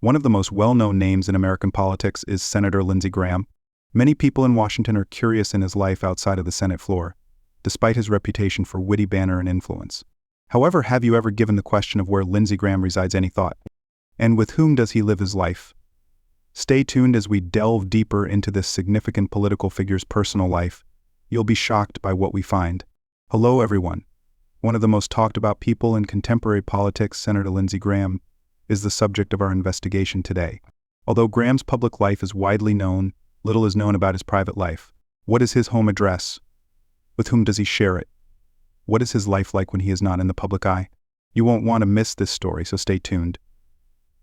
One of the most well-known names in American politics is Senator Lindsey Graham. Many people in Washington are curious in his life outside of the Senate floor, despite his reputation for witty banter and influence. However, have you ever given the question of where Lindsey Graham resides any thought? And with whom does he live his life? Stay tuned as we delve deeper into this significant political figure's personal life. You'll be shocked by what we find. Hello, everyone. One of the most talked about people in contemporary politics, Senator Lindsey Graham, is the subject of our investigation today. Although Graham's public life is widely known, little is known about his private life. What is his home address? With whom does he share it? What is his life like when he is not in the public eye? You won't want to miss this story, so stay tuned.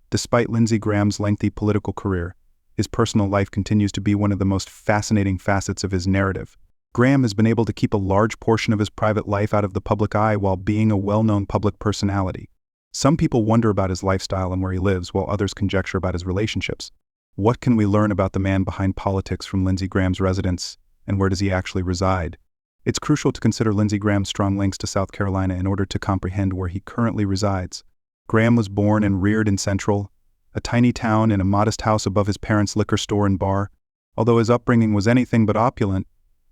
Despite Lindsey Graham's lengthy political career, his personal life continues to be one of the most fascinating facets of his narrative. Graham has been able to keep a large portion of his private life out of the public eye while being a well-known public personality. Some people wonder about his lifestyle and where he lives, while others conjecture about his relationships. What can we learn about the man behind politics from Lindsey Graham's residence, and where does he actually reside? It's crucial to consider Lindsey Graham's strong links to South Carolina in order to comprehend where he currently resides. Graham was born and reared in Central, a tiny town in a modest house above his parents' liquor store and bar. Although his upbringing was anything but opulent,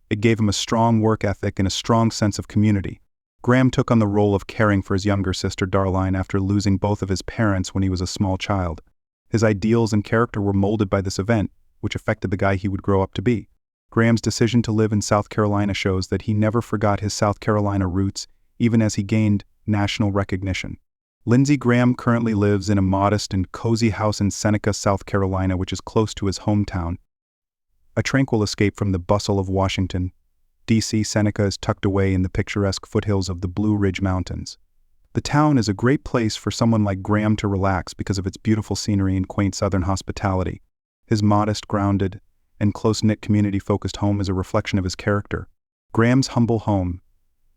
it gave him a strong work ethic and a strong sense of community. Graham took on the role of caring for his younger sister Darline after losing both of his parents when he was a small child. His ideals and character were molded by this event, which affected the guy he would grow up to be. Graham's decision to live in South Carolina shows that he never forgot his South Carolina roots, even as he gained national recognition. Lindsey Graham currently lives in a modest and cozy house in Seneca, South Carolina, which is close to his hometown. A tranquil escape from the bustle of Washington, D.C., Seneca is tucked away in the picturesque foothills of the Blue Ridge Mountains. The town is a great place for someone like Graham to relax because of its beautiful scenery and quaint southern hospitality. His modest, grounded, and close-knit community-focused home is a reflection of his character. Graham's humble home,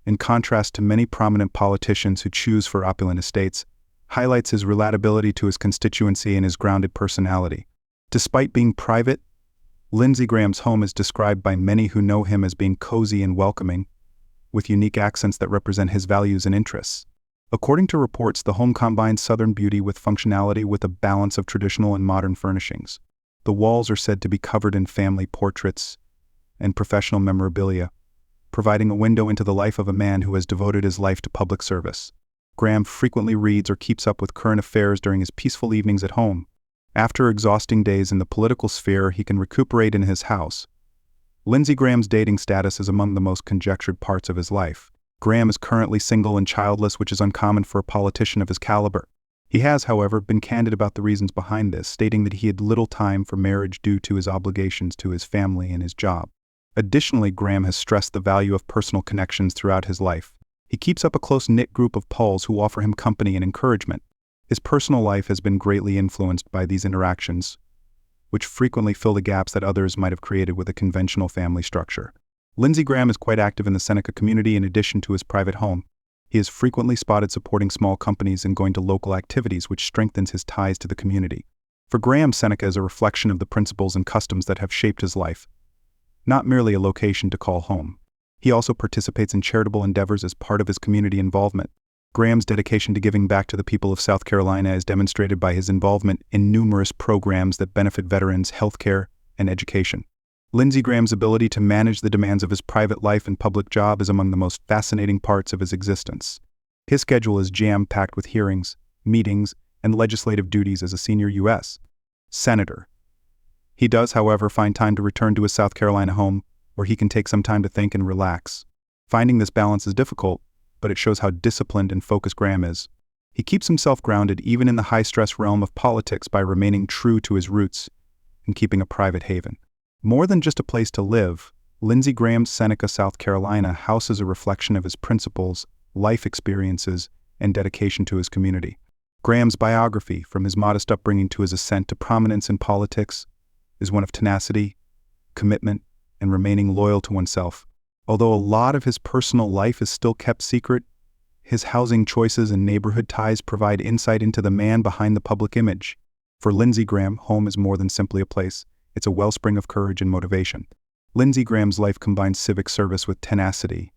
in contrast to many prominent politicians who choose for opulent estates, highlights his relatability to his constituency and his grounded personality. Despite being private, Lindsey Graham's home is described by many who know him as being cozy and welcoming, with unique accents that represent his values and interests. According to reports, the home combines southern beauty with functionality with a balance of traditional and modern furnishings. The walls are said to be covered in family portraits and professional memorabilia, providing a window into the life of a man who has devoted his life to public service. Graham frequently reads or keeps up with current affairs during his peaceful evenings at home. After exhausting days in the political sphere, he can recuperate in his house. Lindsey Graham's dating status is among the most conjectured parts of his life. Graham is currently single and childless, which is uncommon for a politician of his caliber. He has, however, been candid about the reasons behind this, stating that he had little time for marriage due to his obligations to his family and his job. Additionally, Graham has stressed the value of personal connections throughout his life. He keeps up a close-knit group of pals who offer him company and encouragement. His personal life has been greatly influenced by these interactions, which frequently fill the gaps that others might have created with a conventional family structure. Lindsey Graham is quite active in the Seneca community in addition to his private home. He is frequently spotted supporting small companies and going to local activities, which strengthens his ties to the community. For Graham, Seneca is a reflection of the principles and customs that have shaped his life, not merely a location to call home. He also participates in charitable endeavors as part of his community involvement. Graham's dedication to giving back to the people of South Carolina is demonstrated by his involvement in numerous programs that benefit veterans, healthcare, and education. Lindsey Graham's ability to manage the demands of his private life and public job is among the most fascinating parts of his existence. His schedule is jam-packed with hearings, meetings, and legislative duties as a senior U.S. Senator. He does, however, find time to return to his South Carolina home, where he can take some time to think and relax. Finding this balance is difficult, but it shows how disciplined and focused Graham is. He keeps himself grounded even in the high-stress realm of politics by remaining true to his roots and keeping a private haven. More than just a place to live, Lindsey Graham's Seneca, South Carolina house is a reflection of his principles, life experiences, and dedication to his community. Graham's biography, from his modest upbringing to his ascent to prominence in politics, is one of tenacity, commitment, and remaining loyal to oneself. Although a lot of his personal life is still kept secret, his housing choices and neighborhood ties provide insight into the man behind the public image. For Lindsey Graham, home is more than simply a place. It's a wellspring of courage and motivation. Lindsey Graham's life combines civic service with tenacity.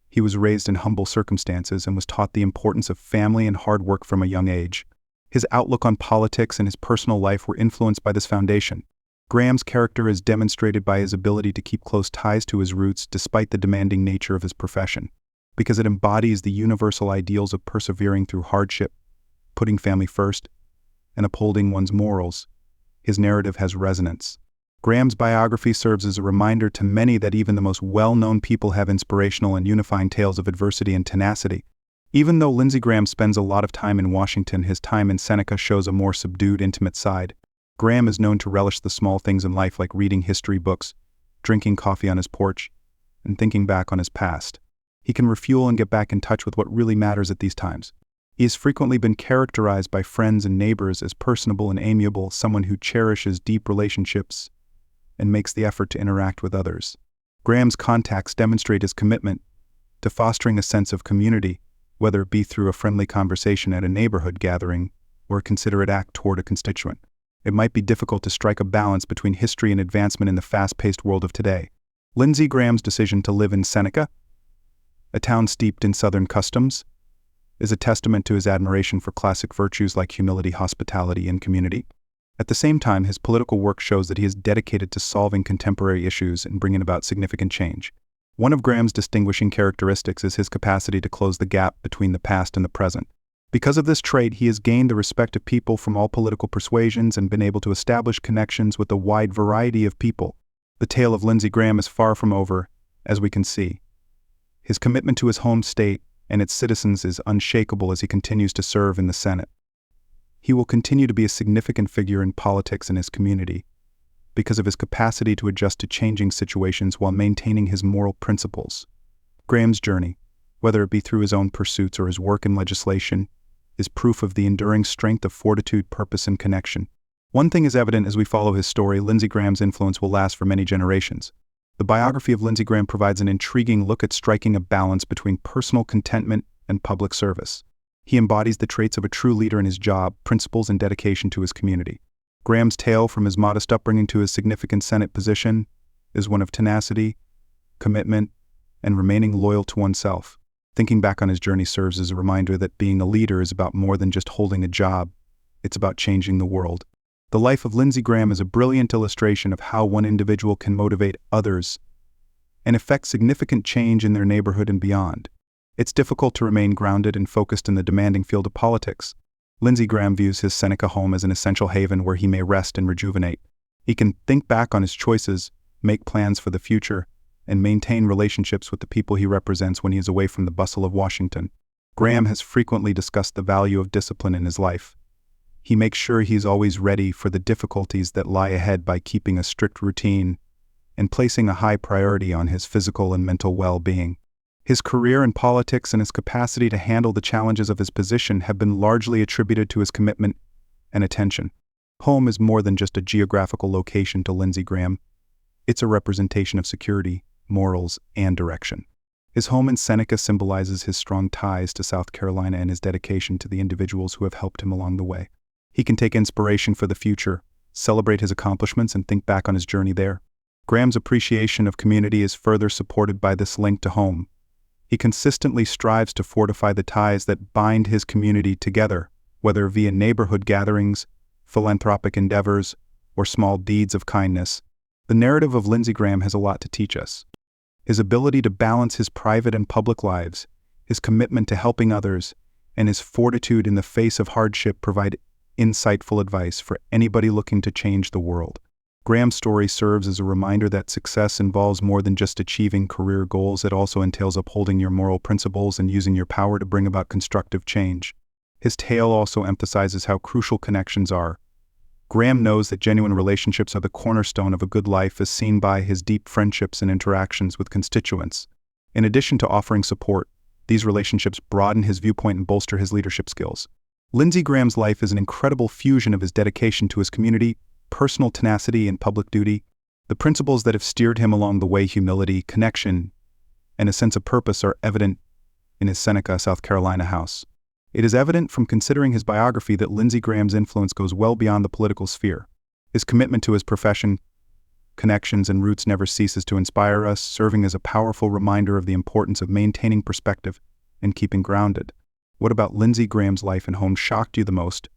He was raised in humble circumstances and was taught the importance of family and hard work from a young age. His outlook on politics and his personal life were influenced by this foundation. Graham's character is demonstrated by his ability to keep close ties to his roots despite the demanding nature of his profession, because it embodies the universal ideals of persevering through hardship, putting family first, and upholding one's morals. His narrative has resonance. Graham's biography serves as a reminder to many that even the most well-known people have inspirational and unifying tales of adversity and tenacity. Even though Lindsey Graham spends a lot of time in Washington, his time in Seneca shows a more subdued, intimate side. Graham is known to relish the small things in life like reading history books, drinking coffee on his porch, and thinking back on his past. He can refuel and get back in touch with what really matters at these times. He has frequently been characterized by friends and neighbors as personable and amiable, someone who cherishes deep relationships and makes the effort to interact with others. Graham's contacts demonstrate his commitment to fostering a sense of community, whether it be through a friendly conversation at a neighborhood gathering or a considerate act toward a constituent. It might be difficult to strike a balance between history and advancement in the fast-paced world of today. Lindsey Graham's decision to live in Seneca, a town steeped in Southern customs, is a testament to his admiration for classic virtues like humility, hospitality, and community. At the same time, his political work shows that he is dedicated to solving contemporary issues and bringing about significant change. One of Graham's distinguishing characteristics is his capacity to close the gap between the past and the present. Because of this trait, he has gained the respect of people from all political persuasions and been able to establish connections with a wide variety of people. The tale of Lindsey Graham is far from over, as we can see. His commitment to his home state and its citizens is unshakable as he continues to serve in the Senate. He will continue to be a significant figure in politics and his community because of his capacity to adjust to changing situations while maintaining his moral principles. Graham's journey, whether it be through his own pursuits or his work in legislation, is proof of the enduring strength of fortitude, purpose, and connection. One thing is evident as we follow his story: Lindsey Graham's influence will last for many generations. The biography of Lindsey Graham provides an intriguing look at striking a balance between personal contentment and public service. He embodies the traits of a true leader in his job, principles, and dedication to his community. Graham's tale, from his modest upbringing to his significant Senate position, is one of tenacity, commitment, and remaining loyal to oneself. Thinking back on his journey serves as a reminder that being a leader is about more than just holding a job. It's about changing the world. The life of Lindsey Graham is a brilliant illustration of how one individual can motivate others and effect significant change in their neighborhood and beyond. It's difficult to remain grounded and focused in the demanding field of politics. Lindsey Graham views his Seneca home as an essential haven where he may rest and rejuvenate. He can think back on his choices, make plans for the future, and maintain relationships with the people he represents when he is away from the bustle of Washington. Graham has frequently discussed the value of discipline in his life. He makes sure he's always ready for the difficulties that lie ahead by keeping a strict routine and placing a high priority on his physical and mental well-being. His career in politics and his capacity to handle the challenges of his position have been largely attributed to his commitment and attention. Home is more than just a geographical location to Lindsey Graham. It's a representation of security, morals, and direction. His home in Seneca symbolizes his strong ties to South Carolina and his dedication to the individuals who have helped him along the way. He can take inspiration for the future, celebrate his accomplishments, and think back on his journey there. Graham's appreciation of community is further supported by this link to home. He consistently strives to fortify the ties that bind his community together, whether via neighborhood gatherings, philanthropic endeavors, or small deeds of kindness. The narrative of Lindsey Graham has a lot to teach us. His ability to balance his private and public lives, his commitment to helping others, and his fortitude in the face of hardship provide insightful advice for anybody looking to change the world. Graham's story serves as a reminder that success involves more than just achieving career goals. It also entails upholding your moral principles and using your power to bring about constructive change. His tale also emphasizes how crucial connections are. Graham knows that genuine relationships are the cornerstone of a good life, as seen by his deep friendships and interactions with constituents. In addition to offering support, these relationships broaden his viewpoint and bolster his leadership skills. Lindsey Graham's life is an incredible fusion of his dedication to his community, personal tenacity, and public duty. The principles that have steered him along the way, humility, connection, and a sense of purpose, are evident in his Seneca, South Carolina house. It is evident from considering his biography that Lindsey Graham's influence goes well beyond the political sphere. His commitment to his profession, connections, and roots never ceases to inspire us, serving as a powerful reminder of the importance of maintaining perspective and keeping grounded. What about Lindsey Graham's life and home shocked you the most?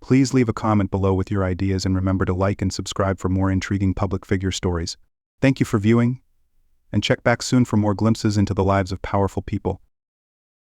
Please leave a comment below with your ideas and remember to like and subscribe for more intriguing public figure stories. Thank you for viewing, and check back soon for more glimpses into the lives of powerful people.